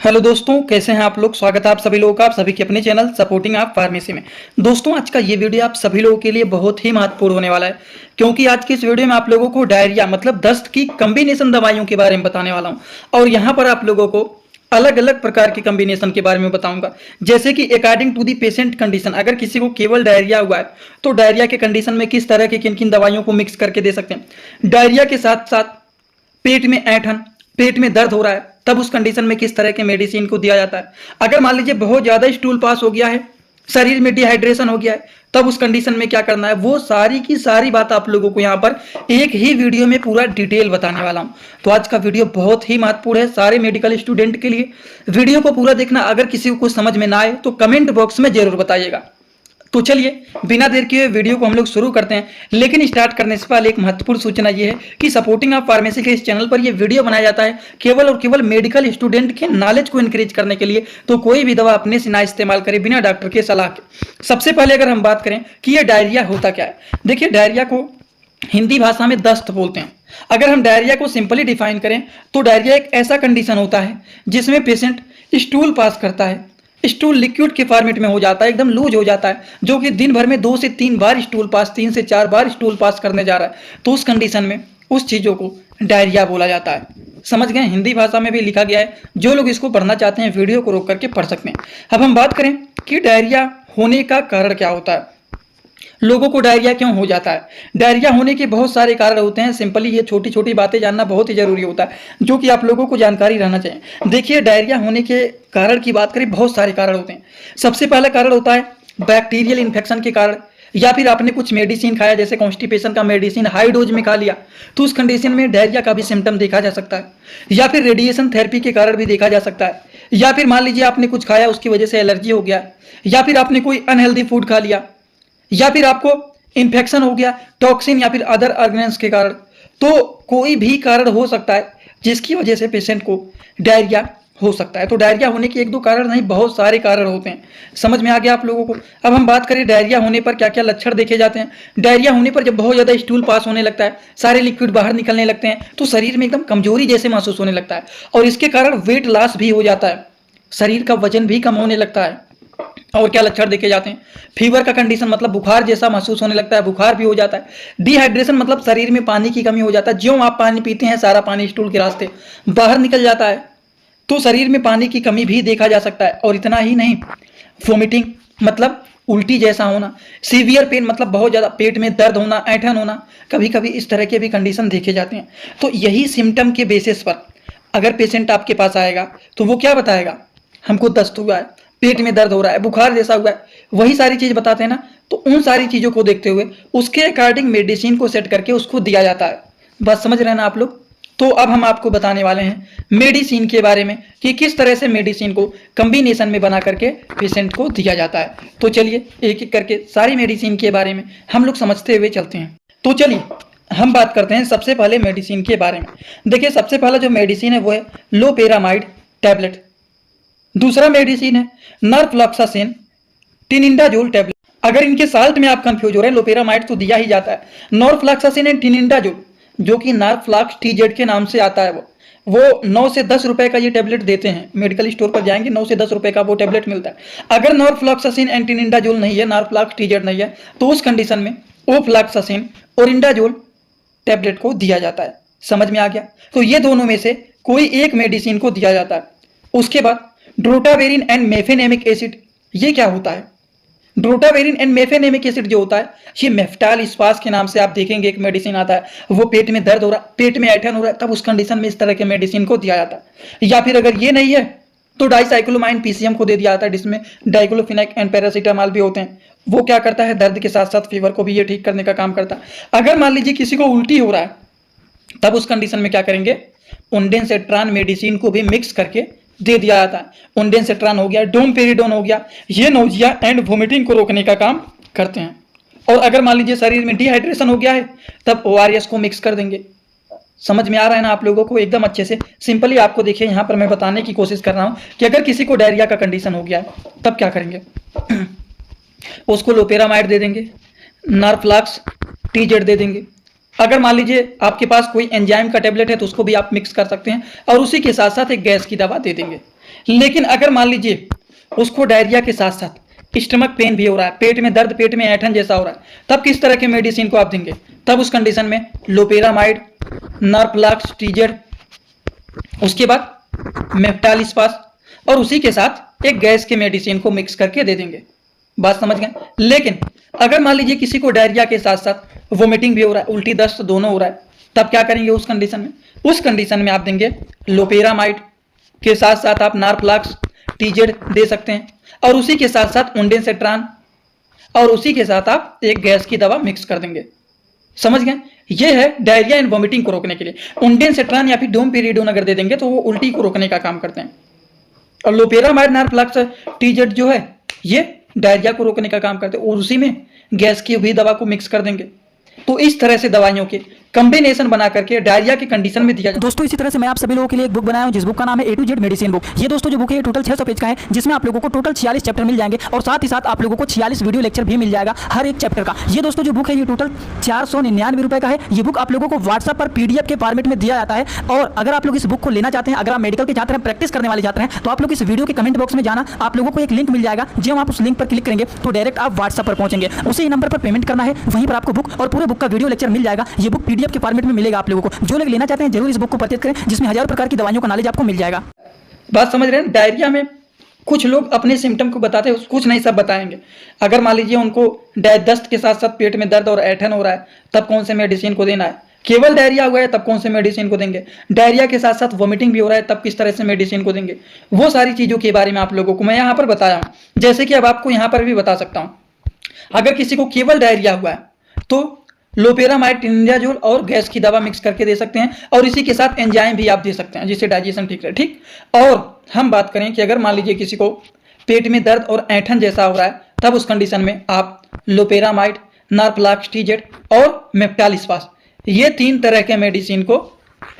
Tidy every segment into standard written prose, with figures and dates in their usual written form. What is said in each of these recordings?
Hello दोस्तों, कैसे हैं आप लोग। स्वागत है आप सभी लोगों का आप सभी के अपने चैनल सपोर्टिंग आप फार्मेसी में। दोस्तों, आज का ये वीडियो आप सभी लोगों के लिए बहुत ही महत्वपूर्ण होने वाला है, क्योंकि आज की इस वीडियो में आप लोगों को डायरिया मतलब दस्त की कॉम्बिनेशन दवाइयों के बारे में बताने वाला हूं। और यहाँ पर आप लोगों को अलग अलग प्रकार की कॉम्बिनेशन के बारे में बताऊंगा, जैसे कि according to the patient condition. अगर किसी को केवल डायरिया हुआ है तो डायरिया के कंडीशन में किस तरह की किन किन दवाइयों को मिक्स करके दे सकते हैं। डायरिया के साथ साथ पेट में ऐंठन, पेट में दर्द हो रहा है, तब उस कंडीशन में किस तरह के मेडिसिन को दिया जाता है। अगर मान लीजिए बहुत ज्यादा स्टूल पास हो गया है, शरीर में डिहाइड्रेशन हो गया है, तब उस कंडीशन में क्या करना है, वो सारी की सारी बात आप लोगों को यहाँ पर एक ही वीडियो में पूरा डिटेल बताने वाला हूँ। तो आज का वीडियो बहुत ही महत्वपूर्ण है सारे मेडिकल स्टूडेंट के लिए। वीडियो को पूरा देखना। अगर किसी को कुछ समझ में ना आए तो कमेंट बॉक्स में जरूर बताइएगा। तो चलिए बिना देर किए वीडियो को हम लोग शुरू करते हैं। लेकिन स्टार्ट करने से पहले एक महत्वपूर्ण सूचना यह है कि सपोर्टिंग ऑफ फार्मेसी के इस चैनल पर यह वीडियो बनाया जाता है केवल और केवल मेडिकल स्टूडेंट के नॉलेज को इंक्रीज करने के लिए। तो कोई भी दवा अपने से ना इस्तेमाल करें बिना डॉक्टर के सलाह के। सबसे पहले अगर हम बात करें कि यह डायरिया होता क्या है, देखिए डायरिया को हिंदी भाषा में दस्त बोलते हैं। अगर हम डायरिया को सिंपली डिफाइन करें तो डायरिया एक ऐसा कंडीशन होता है जिसमें पेशेंट स्टूल पास करता है, स्टूल लिक्विड के फॉर्मेट में हो जाता है, एकदम लूज हो जाता है, जो कि दिन भर में 2 से 3 बार स्टूल पास, 3 से 4 बार स्टूल पास करने जा रहा है। तो उस कंडीशन में उस चीज़ों को डायरिया बोला जाता है। समझ गए, हिंदी भाषा में भी लिखा गया है। जो लोग इसको पढ़ना चाहते हैं वीडियो को रोक करके पढ़ सकते हैं। अब हम बात करें कि डायरिया होने का कारण क्या होता है, लोगों को डायरिया क्यों हो जाता है। डायरिया होने के बहुत सारे कारण होते हैं। सिंपली ये छोटी छोटी बातें जानना बहुत ही जरूरी होता है, जो कि आप लोगों को जानकारी रहना चाहिए। देखिए डायरिया होने के कारण की बात करें, बहुत सारे कारण होते हैं। सबसे पहला कारण होता है बैक्टीरियल इन्फेक्शन के कारण, या फिर आपने कुछ मेडिसिन खाया, जैसे कॉन्स्टिपेशन का मेडिसिन हाई डोज में खा लिया, तो उस कंडीशन में डायरिया का भी सिम्टम देखा जा सकता है। या फिर रेडिएशन थेरेपी के कारण भी देखा जा सकता है। या फिर मान लीजिए आपने कुछ खाया, उसकी वजह से एलर्जी हो गया, या फिर आपने कोई अनहेल्दी फूड खा लिया, या फिर आपको इंफेक्शन हो गया टॉक्सिन या फिर अदर ऑर्गेन्स के कारण। तो कोई भी कारण हो सकता है जिसकी वजह से पेशेंट को डायरिया हो सकता है। तो डायरिया होने के एक दो कारण नहीं, बहुत सारे कारण होते हैं। समझ में आ गया आप लोगों को। अब हम बात करें डायरिया होने पर क्या क्या लक्षण देखे जाते हैं। डायरिया होने पर जब बहुत ज्यादा स्टूल पास होने लगता है, सारे लिक्विड बाहर निकलने लगते हैं, तो शरीर में एकदम कमजोरी जैसे महसूस होने लगता है, और इसके कारण वेट लॉस भी हो जाता है, शरीर का वजन भी कम होने लगता है। और क्या लक्षण देखे जाते हैं, फीवर का कंडीशन मतलब बुखार जैसा महसूस होने लगता है, बुखार भी हो जाता है। डिहाइड्रेशन मतलब शरीर में पानी की कमी हो जाता है, ज्यों आप पानी पीते हैं सारा पानी स्टूल के रास्ते बाहर निकल जाता है, तो शरीर में पानी की कमी भी देखा जा सकता है। और इतना ही नहीं, वोमिटिंग मतलब उल्टी जैसा होना, सीवियर पेन मतलब बहुत ज्यादा पेट में दर्द होना, ऐंठन होना, कभी कभी इस तरह के भी कंडीशन देखे जाते हैं। तो यही सिम्टम के बेसिस पर अगर पेशेंट आपके पास आएगा तो वो क्या बताएगा, हमको दस्त हुआ है, पेट में दर्द हो रहा है, बुखार जैसा हुआ है, वही सारी चीज बताते हैं ना। तो उन सारी चीजों को देखते हुए उसके अकॉर्डिंग मेडिसिन को सेट करके उसको दिया जाता है। बस समझ रहे हैं ना आप लोग। तो अब हम आपको बताने वाले हैं मेडिसिन के बारे में कि किस तरह से मेडिसिन को कॉम्बिनेशन में बना करके पेशेंट को दिया जाता है। तो चलिए एक एक करके सारी मेडिसिन के बारे में हम लोग समझते हुए चलते हैं। तो चलिए हम बात करते हैं सबसे पहले मेडिसिन के बारे में। देखिए सबसे पहला जो मेडिसिन है वो है लोपेरामाइड टैबलेट। दूसरा मेडिसिन है नॉरफ्लॉक्सासिन टिनिडाजोल टैबलेट। अगर इनके साल्ट में आप कंफ्यूज हो रहे हैं, लोपेरामाइड तो दिया ही जाता है, नॉरफ्लॉक्सासिन एंड टिनिडाजोल जो कि नॉरफ्लॉक्स TZ के नाम से आता है, वो 9 से 10 रुपए का ये टैबलेट देते हैं। मेडिकल स्टोर पर जाएंगे 9 से 10 रुपए का वो टैबलेट मिलता है। अगर नॉरफ्लॉक्सासिन एंड टिनिडाजोल नहीं है, नॉरफ्लॉक्स TZ नहीं है, तो उस कंडीशन में ओफ्लॉक्सासिन और इंडाजोल टैबलेट को दिया जाता है। समझ में आ गया। तो ये दोनों में से कोई एक मेडिसिन को दिया जाता है। उसके बाद ड्रोटावेरिन एंड मेफेनेमिक एसिड, ये क्या होता है, ड्रोटावेरिन एंड मेफेनेमिक एसिड जो होता है, ये मेफ्टाल स्पास के नाम से आप देखेंगे एक मेडिसिन आता है। वो पेट में दर्द हो रहा है, पेट में ऐंठन हो रहा है, तब उस कंडीशन में इस तरह के मेडिसिन को दिया जाता है। या फिर अगर ये नहीं है तो डाइसाइक्लोमाइन PCM को दे दिया जाता है, जिसमें डाइक्लोफिनेक एंड पैरासीटामॉल भी होते हैं। वो क्या करता है, दर्द के साथ साथ फीवर को भी ये ठीक करने का काम करता है। अगर मान लीजिए किसी को उल्टी हो रहा है, तब उस कंडीशन में क्या करेंगे, ओंडेंसेट्रान मेडिसिन को भी मिक्स करके दे दिया जाता है। ओंडेंसेट्रान हो गया, डोमपेरिडोन हो गया, ये नोजिया एंड वोमिटिंग को रोकने का काम करते हैं। और अगर मान लीजिए शरीर में डिहाइड्रेशन हो गया है, तब ORS को मिक्स कर देंगे। समझ में आ रहा है ना आप लोगों को एकदम अच्छे से। सिंपली आपको देखिए यहाँ पर मैं बताने की कोशिश कर रहा हूँ कि अगर किसी को डायरिया का कंडीशन हो गया है तब क्या करेंगे, उसको लोपेरामाइड दे देंगे, नॉरफ्लॉक्स TZ दे देंगे, अगर मान लीजिए आपके पास कोई एंजाइम का टेबलेट है तो उसको भी आप मिक्स कर सकते हैं और उसी के साथ साथ एक गैस की दवा दे देंगे। लेकिन अगर मान लीजिए उसको डायरिया के साथ साथ स्टमक पेन भी हो रहा है, पेट में दर्द, पेट में ऐंठन जैसा हो रहा है, तब किस तरह के मेडिसिन को आप देंगे? तब उस कंडीशन में लोपेरामाइड, नार्प्लाक्स, टीजेड, उसके बाद मेफ्टालिस्पास और उसी के साथ एक गैस के मेडिसिन को मिक्स करके दे देंगे। बात समझ गए? लेकिन अगर मान लीजिए किसी को डायरिया के साथ साथ वोमिटिंग भी हो रहा है, उल्टी दस्त दोनों हो रहा है, तब क्या करेंगे उस कंडीशन में? उस कंडीशन में आप देंगे लोपेरामाइड के साथ साथ आप नार्प्लाक्स, टीजेड दे सकते हैं और उसी के साथ साथ ओंडेंसेट्रान और उसी के साथ आप एक गैस की दवा मिक्स कर देंगे। समझ गए? ये है डायरिया एंड वोमिटिंग को रोकने के लिए। ओंडेंसेट्रान या फिर डोमपेरिडोन अगर दे देंगे तो वो उल्टी को रोकने का काम करते हैं और लोपेरामाइड, नार्प्लाक्स, टीजेड जो है ये डायरिया को रोकने का काम करते हैं और उसी में गैस की भी दवा को मिक्स कर देंगे। तो इस तरह से दवाइयों के कॉम्बिनेशन बना करके डायरिया की कंडीशन में दिया जाए। दोस्तों इसी तरह से मैं आप सभी लोगों के लिए एक बुक बनाया हूं जिस बुक का नाम है A to Z medicine book. ये दोस्तों जो बुक है ये टोटल 600 पेज का है, जिसमें आप लोगों को टोटल 46 चैप्टर मिल जाएंगे और साथ ही साथ आप लोगों को 46 वीडियो लेक्चर भी मिल जाएगा हर एक चैप्टर का। ये दोस्तों जो बुक है ये टोटल 499 रुपए का है। ये बुक आप लोगों को व्हाट्सएप पर PDF के फॉर्मेट में दिया जाता है और अगर आप लोग इस बुक को लेना चाहते हैं, अगर आप मेडिकल के छात्र हैं, प्रैक्टिस करने वाले छात्र हैं, तो आप लोग इस वीडियो के कमेंट बॉक्स में जाना, आप लोगों को एक लिंक मिल जाएगा। जब आप उस लिंक पर क्लिक करेंगे तो डायरेक्ट आप व्हाट्सएप पर पहुंचेंगे, उसी नंबर पर पेमेंट करना है, वहीं पर आपको बुक और पूरे बुक का वीडियो लेक्चर मिल जाएगा। ये बुक PDF के फॉर्मेट में मिलेगा आप लोगों को। जो लोग लेना चाहते हैं जरूर इस बुक को परचेज करें, जिसमें हजारों प्रकार की दवाइयों का नॉलेज आपको मिल जाएगा। बात समझ रहे हैं? डायरिया में कुछ लोग अपने सिम्टम को बताते हैं, कुछ नहीं सब बताएंगे। अगर मान लीजिए उनको दस्त के साथ साथ पेट में दर्द और ऐंठन हो रहा है, तब कौन से मेडिसिन को देना है? केवल डायरिया हुआ है तब कौन से मेडिसिन को देंगे? डायरिया के साथ साथ वोमिटिंग भी हो रहा है तब किस तरह से मेडिसिन को देंगे? वो सारी चीजों के बारे में आप लोगों को मैं यहाँ पर बताया हूँ। जैसे कि अब आपको यहाँ पर भी बता सकता हूँ, अगर किसी को केवल डायरिया हुआ है तो लोपेरामाइड, टिंजाजोल और गैस की दवा मिक्स करके दे सकते हैं और इसी के साथ एंजाइम भी आप दे सकते हैं जिससे डाइजेशन ठीक रहे। ठीक। और हम बात करें कि अगर मान लीजिए किसी को पेट में दर्द और ऐंठन जैसा हो रहा है, तब उस कंडीशन में आप लोपेरामाइड, नार्प्लाक्स, टीजेड और मेफ्टालिस्पास ये 3 तरह के मेडिसिन को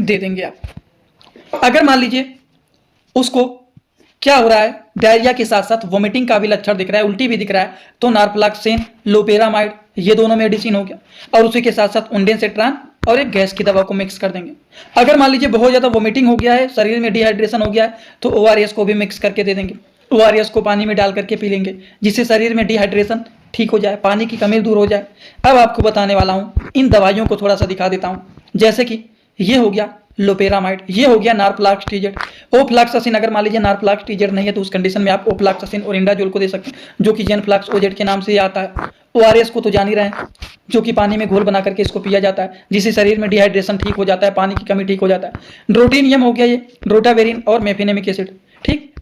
दे देंगे आप। अगर मान लीजिए उसको क्या हो रहा है, डायरिया के साथ साथ वोमिटिंग का भी लक्षण दिख रहा है, उल्टी भी दिख रहा है, तो नार्प्लाक्सेन, लोपेरामाइड ये दोनों मेडिसिन हो गया और उसी के साथ साथ ओंडेंसेट्रान और एक गैस की दवा को मिक्स कर देंगे। अगर मान लीजिए बहुत ज़्यादा वोमिटिंग हो गया है, शरीर में डिहाइड्रेशन हो गया है, तो ORS को भी मिक्स करके दे देंगे। ORS को पानी में डाल करके पी लेंगे जिससे शरीर में डिहाइड्रेशन ठीक हो जाए, पानी की कमी दूर हो जाए। अब आपको बताने वाला हूँ, इन दवाइयों को थोड़ा सा दिखा देता हूँ। जैसे कि ये हो गया लोपेरामाइड, ये हो गया नार्प्लाक्स, टीजेड, ओफ्लॉक्सासिन। अगर मान लीजिए नार्प्लाक्स, टीजेड नहीं है तो उस कंडीशन में आप ओफ्लॉक्सासिन और इंडाजोल को दे सकते हैं, जो कि जेनफ्लॉक्स OZ के नाम से आता है। ORS को तो जान ही रहे हैं, जो कि पानी में घोल बना करके इसको पिया जाता है, जिससे शरीर में डिहाइड्रेशन ठीक हो जाता है, पानी की कमी ठीक हो जाता है। ड्रोटिनियम हो गया ये, ड्रोटावेरिन और मेफिनेमिक एसिड। ठीक।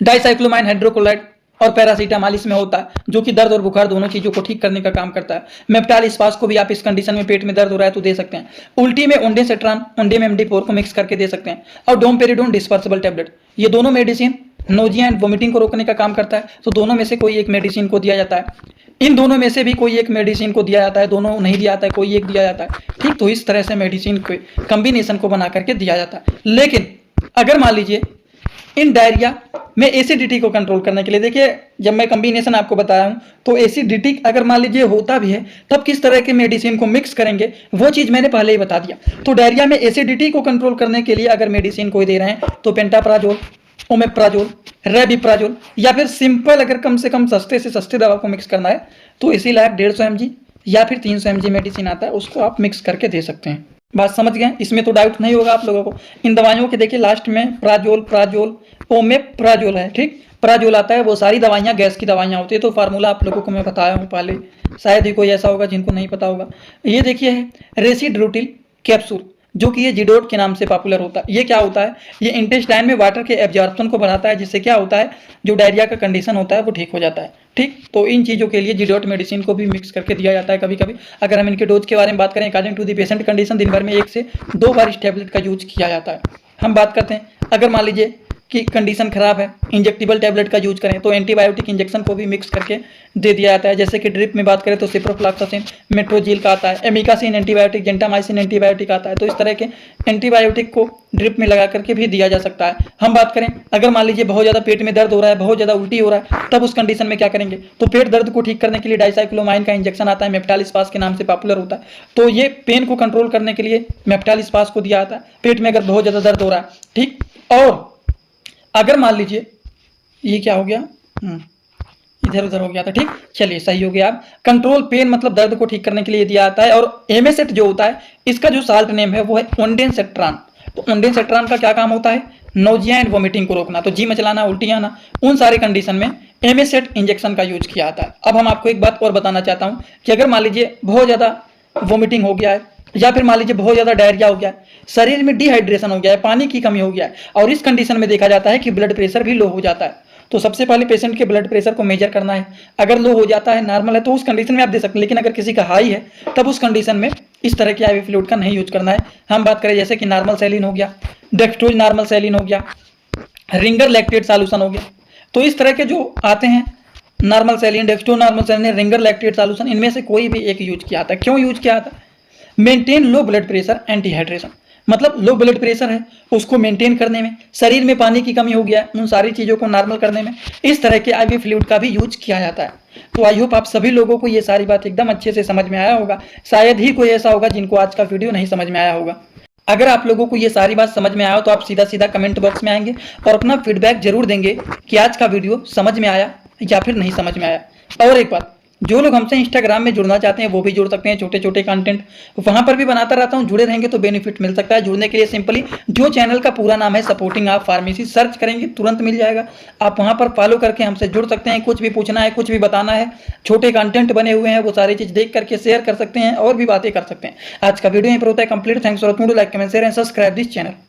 डाइसाइक्लोमाइन हाइड्रोक्लोराइड और पैरासीटामॉल इसमें होता है, जो कि दर्द और बुखार दोनों चीजों को ठीक करने का काम करता है। मेफ्टालिस्पास को भी आप इस कंडीशन में पेट में दर्द हो रहा है तो दे सकते हैं। उल्टी में ओंडेंसेट्रान, ओंडेम MD4 को मिक्स करके दे सकते हैं और डोमपेरिडोन डिस्पर्सिबल टैबलेट, ये दोनों मेडिसिन नोजिया एंड वोमिटिंग को रोकने का काम करता है, तो दोनों में से कोई एक मेडिसिन को दिया जाता है। इन दोनों में से भी कोई एक मेडिसिन को दिया जाता है, दोनों नहीं दिया जाता है, कोई एक दिया जाता है। ठीक। तो इस तरह से मेडिसिन के कॉम्बिनेशन को बना करके दिया जाता है। लेकिन अगर मान लीजिए इन डायरिया में एसिडिटी को कंट्रोल करने के लिए, देखिए जब मैं कॉम्बिनेशन आपको बताया हूं तो एसिडिटी अगर मान लीजिए होता भी है तब किस तरह के मेडिसिन को मिक्स करेंगे वो चीज मैंने पहले ही बता दिया। तो डायरिया में एसिडिटी को कंट्रोल करने के लिए अगर मेडिसिन कोई दे रहे हैं तो पेंटाप्राजोल, ओमेप्राजोल, रेबिप्राजोल या फिर सिंपल अगर कम से कम सस्ते से सस्ते दवा को मिक्स करना है तो इसी लायक 150 mg या फिर 300 mg मेडिसिन आता है, उसको आप मिक्स करके दे सकते हैं। बात समझ गए? इसमें तो डाउट नहीं होगा आप लोगों को। इन दवाइयों के देखिए लास्ट में प्राजोल, प्राजोल, ओमेप्राजोल है। ठीक। प्राजोल आता है, वो सारी दवाइयाँ गैस की दवाइयाँ होती है। तो फार्मूला आप लोगों को मैं बताया हूँ पहले, शायद ही कोई ऐसा होगा जिनको नहीं पता होगा। ये देखिए है रेसिड्रोटिल कैप्सूल, जो कि ये जिडोट के नाम से पॉपुलर होता है। ये क्या होता है, ये इंटेस्टाइन में वाटर के एब्जॉर्प्शन को बढ़ाता है, जिससे क्या होता है जो डायरिया का कंडीशन होता है वो ठीक हो जाता है। ठीक। तो इन चीज़ों के लिए जिडोट मेडिसिन को भी मिक्स करके दिया जाता है कभी कभी। अगर हम इनके डोज के बारे में बात करें, according to the patient condition दिन भर में 1 से 2 बार इस टैबलेट का यूज किया जाता है। हम बात करते हैं अगर मान लीजिए की कंडीशन खराब है, इंजेक्टेबल टैबलेट का यूज करें तो एंटीबायोटिक इंजेक्शन को भी मिक्स करके दे दिया जाता है। जैसे कि ड्रिप में बात करें तो सिप्रोफ्लॉक्सासिन, मेट्रोजिल का आता है, एमिकासिन एंटीबायोटिक, जेंटामाइसिन एंटीबायोटिक आता है। तो इस तरह के एंटीबायोटिक को ड्रिप में लगा करके भी दिया जा सकता है। हम बात करें अगर मान लीजिए बहुत ज़्यादा पेट में दर्द हो रहा है, बहुत ज़्यादा उल्टी हो रहा है, तब उस कंडीशन में क्या करेंगे, तो पेट दर्द को ठीक करने के लिए डाइसाइक्लोमाइन का इंजेक्शन आता है, मेफ्टालिस्पास के नाम से पॉपुलर होता है। तो ये पेन को कंट्रोल करने के लिए मेफ्टालिस्पास को दिया जाता है पेट में अगर बहुत ज़्यादा दर्द हो रहा है, ठीक। और अगर मान लीजिए ये क्या हो गया, इधर उधर हो गया था, ठीक, चलिए सही हो गया। अब कंट्रोल पेन मतलब दर्द को ठीक करने के लिए दिया जाता है। और एमेसेट जो होता है इसका जो साल्ट नेम है वो है ओंडेनसेट्रान। तो ओंडेनसेट्रान का क्या काम होता है, नोजिया एंड वोमिटिंग को रोकना, तो जी मचलाना, उल्टी आना, उन सारे कंडीशन में एमेसेट इंजेक्शन का यूज किया जाता है। अब हम आपको एक बात और बताना चाहता हूं कि अगर मान लीजिए बहुत ज़्यादा वोमिटिंग हो गया है या फिर मान लीजिए बहुत ज़्यादा डायरिया हो गया है, शरीर में डिहाइड्रेशन हो गया है, पानी की कमी हो गया है, और इस कंडीशन में देखा जाता है कि ब्लड प्रेशर भी लो हो जाता है, तो सबसे पहले पेशेंट के ब्लड प्रेशर को मेजर करना है। अगर लो हो जाता है, नॉर्मल है, तो उस कंडीशन में आप दे सकते हैं। लेकिन अगर किसी का हाई है तब उस कंडीशन में इस तरह के आईवी फ्लूइड का नहीं यूज करना है। हम बात करें जैसे कि नॉर्मल सैलिन हो गया, डेक्स्ट्रोज नॉर्मल सैलिन हो गया, रिंगर लैक्टेट सॉल्यूशन हो गया, तो इस तरह के जो आते हैं normal saline, dextrose normal saline, ringer lactate solution, इनमें से कोई भी एक यूज किया जाता है। क्यों यूज किया जाता है, maintain low blood pressure and dehydration, मतलब लो ब्लड प्रेशर है उसको मेंटेन करने में, शरीर में पानी की कमी हो गया है उन सारी चीज़ों को नॉर्मल करने में इस तरह के आईवी फ्लूइड का भी यूज किया जाता है। तो आई होप आप सभी लोगों को ये सारी बात एकदम अच्छे से समझ में आया होगा। शायद ही कोई ऐसा होगा जिनको आज का वीडियो नहीं समझ में आया होगा। अगर आप लोगों को ये सारी बात समझ में आया हो तो आप सीधा सीधा कमेंट बॉक्स में आएंगे और अपना फीडबैक जरूर देंगे कि आज का वीडियो समझ में आया या फिर नहीं समझ में आया। और एक बात, जो लोग हमसे इंस्टाग्राम में जुड़ना चाहते हैं वो भी जुड़ सकते हैं, छोटे छोटे कंटेंट वहां पर भी बनाता रहता हूं, जुड़े रहेंगे तो बेनिफिट मिल सकता है। जुड़ने के लिए सिंपली जो चैनल का पूरा नाम है सपोर्टिंग आप फार्मेसी, सर्च करेंगे तुरंत मिल जाएगा। आप वहां पर फॉलो करके हमसे जुड़ सकते हैं, कुछ भी पूछना है, कुछ भी बताना है, छोटे कंटेंट बने हुए हैं वो सारी चीज देख करके शेयर कर सकते हैं और भी बातें कर सकते हैं। आज का वीडियो यहीं पर होता है complete. Thanks for watching, like comment share and subscribe this channel.